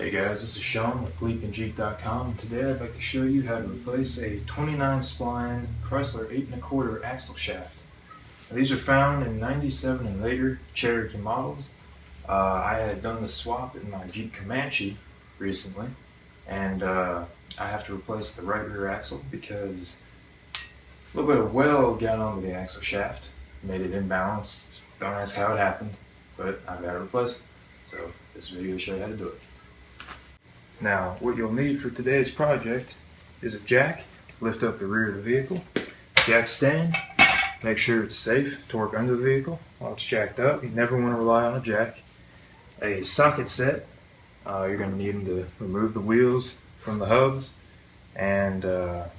Hey guys, this is Sean with BleepinJeep.com, and today I'd like to show you how to replace a 29 spline Chrysler 8 1/4 axle shaft. Now, these are found in 97 and later Cherokee models. I had done the swap in my Jeep Comanche recently, and I have to replace the right rear axle because a little bit of weld got onto the axle shaft, made it imbalanced. Don't ask how it happened, but I've got to replace it. So this video will show you how to do it. Now, what you'll need for today's project is a jack, lift up the rear of the vehicle, jack stand, make sure it's safe, torque under the vehicle while it's jacked up. You never want to rely on a jack. A socket set, you're going to need them to remove the wheels from the hubs, and the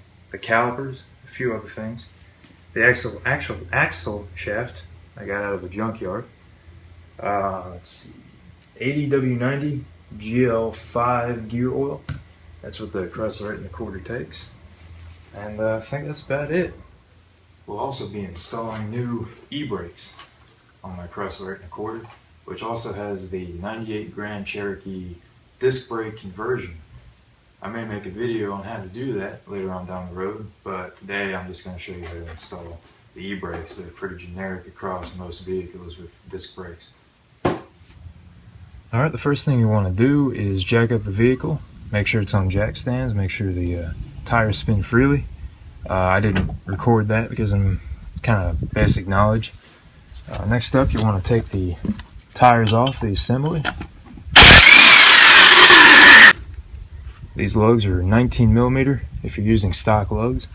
calipers, a few other things. The actual axle shaft I got out of a junkyard. Let's see, 80W90 GL5 gear oil. That's what the Chrysler 8 1/4 takes. And I think that's about it. We'll also be installing new e-brakes on my Chrysler 8 1/4, which also has the 98 Grand Cherokee disc brake conversion. I may make a video on how to do that later on down the road, but today I'm just going to show you how to install the e-brakes. They're pretty generic across most vehicles with disc brakes. Alright, the first thing you want to do is jack up the vehicle. Make sure it's on jack stands, make sure the tires spin freely. I didn't record that because I'm kind of basic knowledge. Next up, you want to take the tires off the assembly. These lugs are 19mm if you're using stock lugs.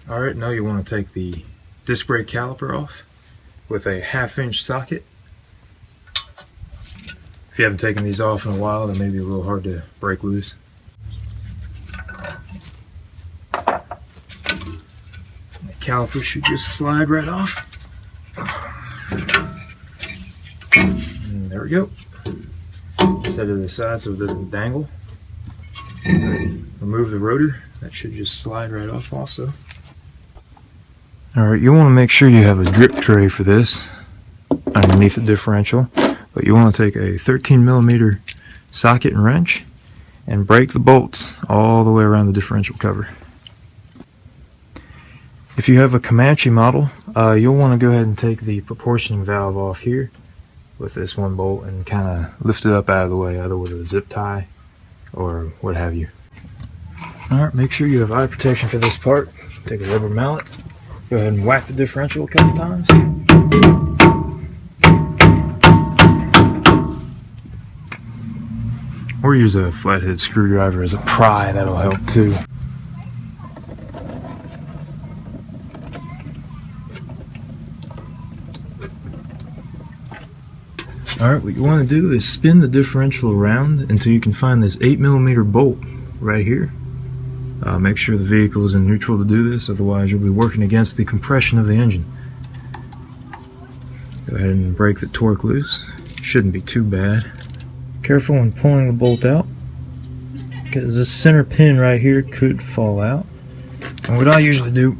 Alright, now you want to take the disc brake caliper off with a 1/2-inch socket. If you haven't taken these off in a while, they may be a little hard to break loose. The caliper should just slide right off. And there we go. Set it to the side so it doesn't dangle. Remove the rotor. That should just slide right off also. Alright, you want to make sure you have a drip tray for this underneath the differential, but you want to take a 13mm socket and wrench and break the bolts all the way around the differential cover. If you have a Comanche model, you'll want to go ahead and take the proportioning valve off here with this one bolt and kind of lift it up out of the way, either with a zip tie or what have you. Alright, make sure you have eye protection for this part. Take a rubber mallet. Go ahead and whack the differential a couple times. Or use a flathead screwdriver as a pry, that'll help too. Alright, what you want to do is spin the differential around until you can find this 8mm bolt right here. Make sure the vehicle is in neutral to do this, otherwise you'll be working against the compression of the engine. Go ahead and break the torque loose. Shouldn't be too bad. Careful when pulling the bolt out, because this center pin right here could fall out. And what I usually do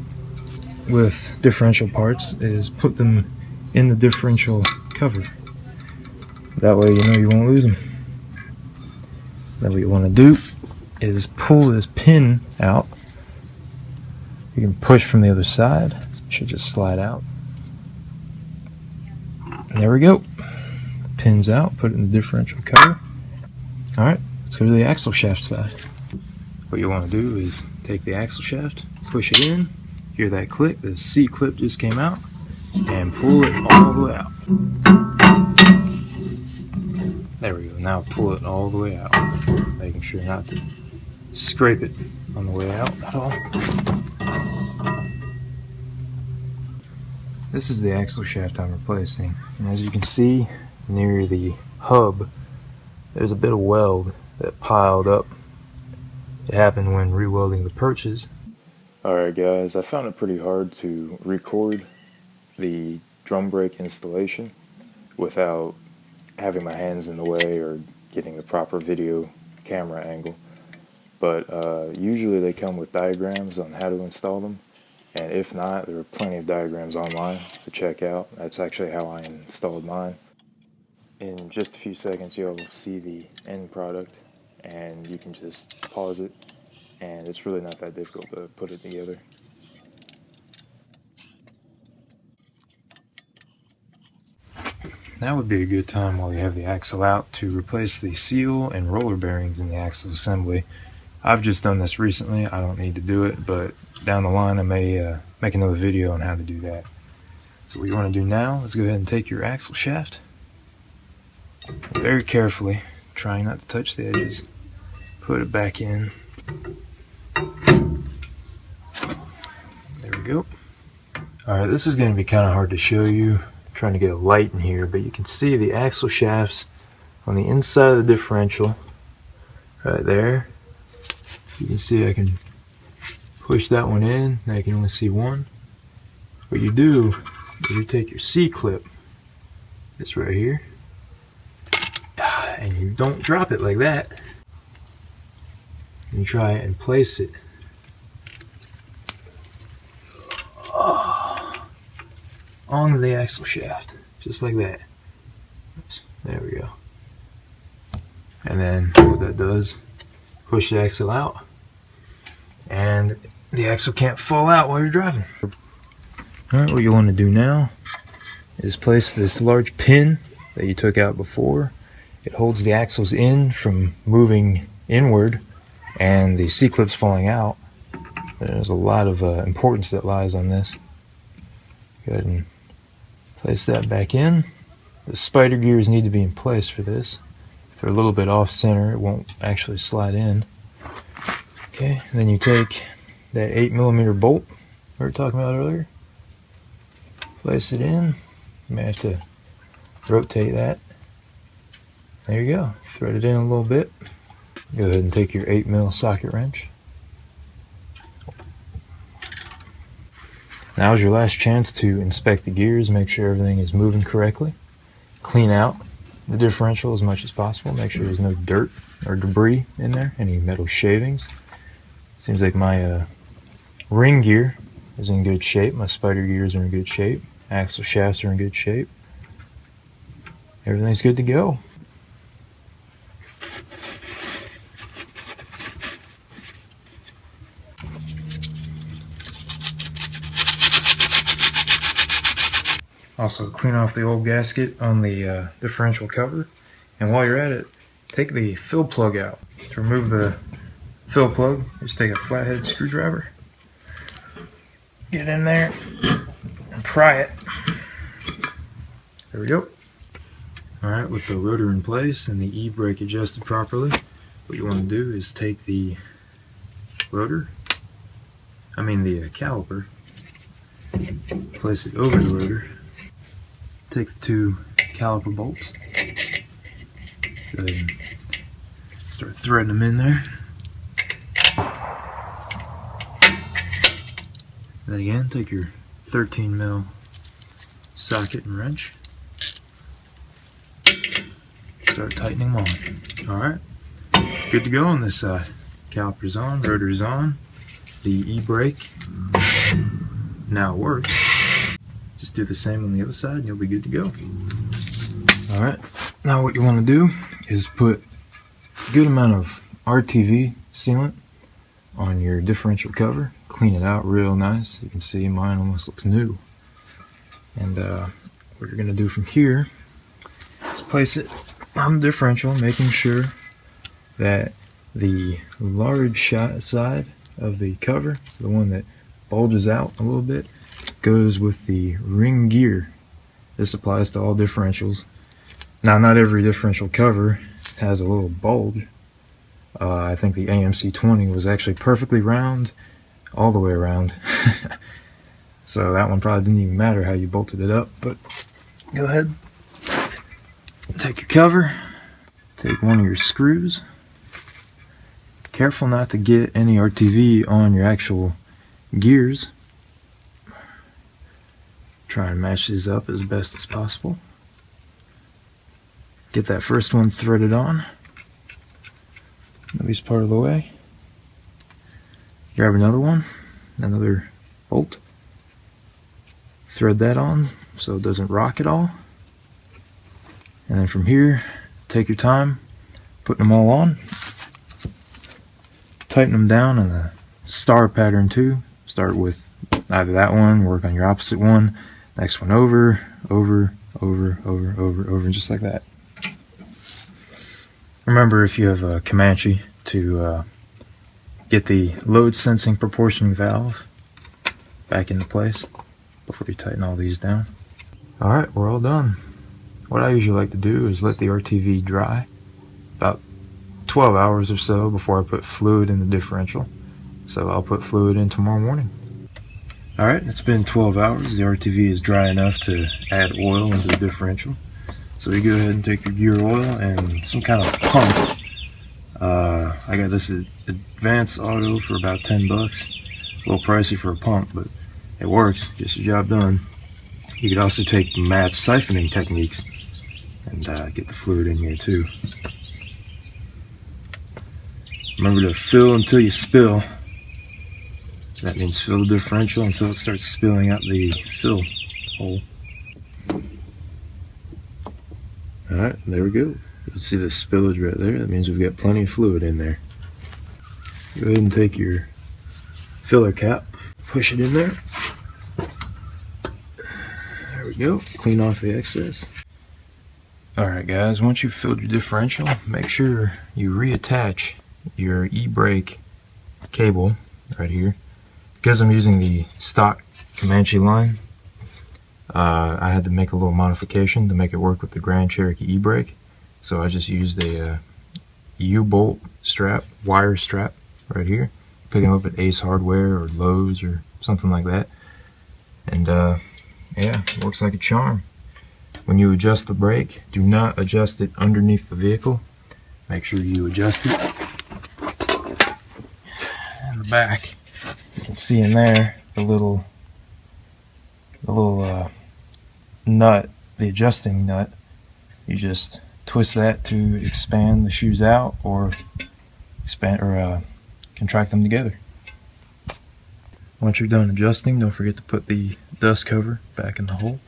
with differential parts is put them in the differential cover. That way you know you won't lose them. Then what you want to do is pull this pin out. You can push from the other side. It should just slide out. And there we go. Pin's out. Put it in the differential cover. Alright, let's go to the axle shaft side. What you want to do is take the axle shaft, push it in, hear that click, the C clip just came out, and pull it all the way out. There we go. Now pull it all the way out, making sure not to scrape it on the way out at all. This is the axle shaft I'm replacing, and as you can see near the hub, there's a bit of weld that piled up. It happened when re-welding the perches. Alright guys, I found it pretty hard to record the drum brake installation without having my hands in the way or getting the proper video camera angle. But usually they come with diagrams on how to install them, And if not, there are plenty of diagrams online to check out. That's actually how I installed mine. In just a few seconds, you'll see the end product, and you can just pause it, and it's really not that difficult to put it together. Now would be a good time while you have the axle out to replace the seal and roller bearings in the axle assembly. I've just done this recently. I don't need to do it, but down the line I may make another video on how to do that. So what you want to do now is go ahead and take your axle shaft, very carefully, trying not to touch the edges, put it back in. There we go. Alright, this is going to be kind of hard to show you. I'm trying to get a light in here, but you can see the axle shafts on the inside of the differential right there. You can see I can push that one in. Now you can only see one. What you do is you take your C-clip, this right here, and you don't drop it like that. You try and place it on the axle shaft, just like that. There we go. And then what that does, push the axle out, and the axle can't fall out while you're driving. Alright, what you want to do now is place this large pin that you took out before. It holds the axles in from moving inward and the C-clips falling out. There's a lot of importance that lies on this. Go ahead and place that back in. The spider gears need to be in place for this. If they're a little bit off center, it won't actually slide in. Okay, and then you take that 8mm bolt we were talking about earlier, place it in. You may have to rotate that. There you go. Thread it in a little bit. Go ahead and take your 8mm socket wrench. Now is your last chance to inspect the gears, make sure everything is moving correctly. Clean out the differential as much as possible. Make sure there's no dirt or debris in there, any metal shavings. Seems like my ring gear is in good shape. My spider gears are in good shape. Axle shafts are in good shape. Everything's good to go. Also, clean off the old gasket on the differential cover, and while you're at it, take the fill plug out. To remove the fill plug, just take a flathead screwdriver, get in there, and pry it. There we go. Alright, with the rotor in place and the e-brake adjusted properly, what you want to do is take the caliper, place it over the rotor, take the two caliper bolts, go ahead and start threading them in there. Then again, take your 13mm socket and wrench, start tightening them on. Alright, good to go on this side. Caliper's on, rotor's on, the e-brake now works. Just do the same on the other side and you'll be good to go. Alright, now what you want to do is put a good amount of RTV sealant on your differential cover. Clean it out real nice. You can see mine almost looks new. And what you're going to do from here is place it on the differential, making sure that the large side of the cover, the one that bulges out a little bit, goes with the ring gear. This applies to all differentials. Now, not every differential cover has a little bulge. I think the AMC 20 was actually perfectly round all the way around. So that one probably didn't even matter how you bolted it up. But go ahead, take your cover, take one of your screws. Careful not to get any RTV on your actual gears. Try and match these up as best as possible. Get that first one threaded on, at least part of the way. Grab another one, another bolt, thread that on so it doesn't rock at all. And then from here, take your time putting them all on. Tighten them down in a star pattern too. Start with either that one, work on your opposite one, next one over, and just like that. Remember, if you have a Comanche, to get the load sensing proportioning valve back into place before you tighten all these down. Alright, we're all done. What I usually like to do is let the RTV dry about 12 hours or so before I put fluid in the differential. So I'll put fluid in tomorrow morning. Alright, it's been 12 hours. The RTV is dry enough to add oil into the differential. So you go ahead and take your gear oil and some kind of pump. I got this at Advanced Auto for about 10 bucks. A little pricey for a pump, but it works. Gets the job done. You could also take match siphoning techniques and get the fluid in here too. Remember to fill until you spill. So that means fill the differential until it starts spilling out the fill hole. Alright, there we go. You can see the spillage right there. That means we've got plenty of fluid in there. Go ahead and take your filler cap, push it in there. There we go. Clean off the excess. Alright guys, once you've filled your differential, make sure you reattach your e-brake cable right here. Because I'm using the stock Comanche line, I had to make a little modification to make it work with the Grand Cherokee e-brake. So I just used a U-bolt strap, wire strap right here. Pick them up at Ace Hardware or Lowe's or something like that. And yeah, it works like a charm. When you adjust the brake, do not adjust it underneath the vehicle. Make sure you adjust it in the back. You can see in there the little nut, the adjusting nut. You just twist that to expand the shoes out or expand or contract them together. Once you're done adjusting, don't forget to put the dust cover back in the hole.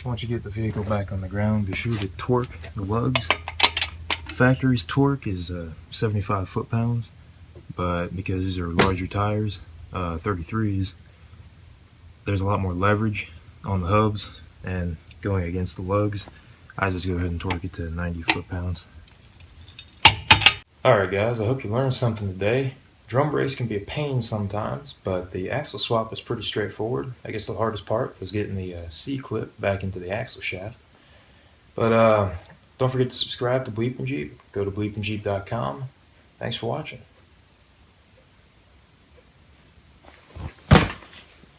Once you get the vehicle back on the ground, be sure to torque the lugs. Factory's torque is 75 foot-pounds, but because these are larger tires, 33s, there's a lot more leverage on the hubs and going against the lugs. I just go ahead and torque it to 90 foot-pounds. Alright guys, I hope you learned something today. Drum brakes can be a pain sometimes, but the axle swap is pretty straightforward. I guess the hardest part was getting the C-clip back into the axle shaft. But don't forget to subscribe to BleepinJeep. Go to BleepinJeep.com. Thanks for watching.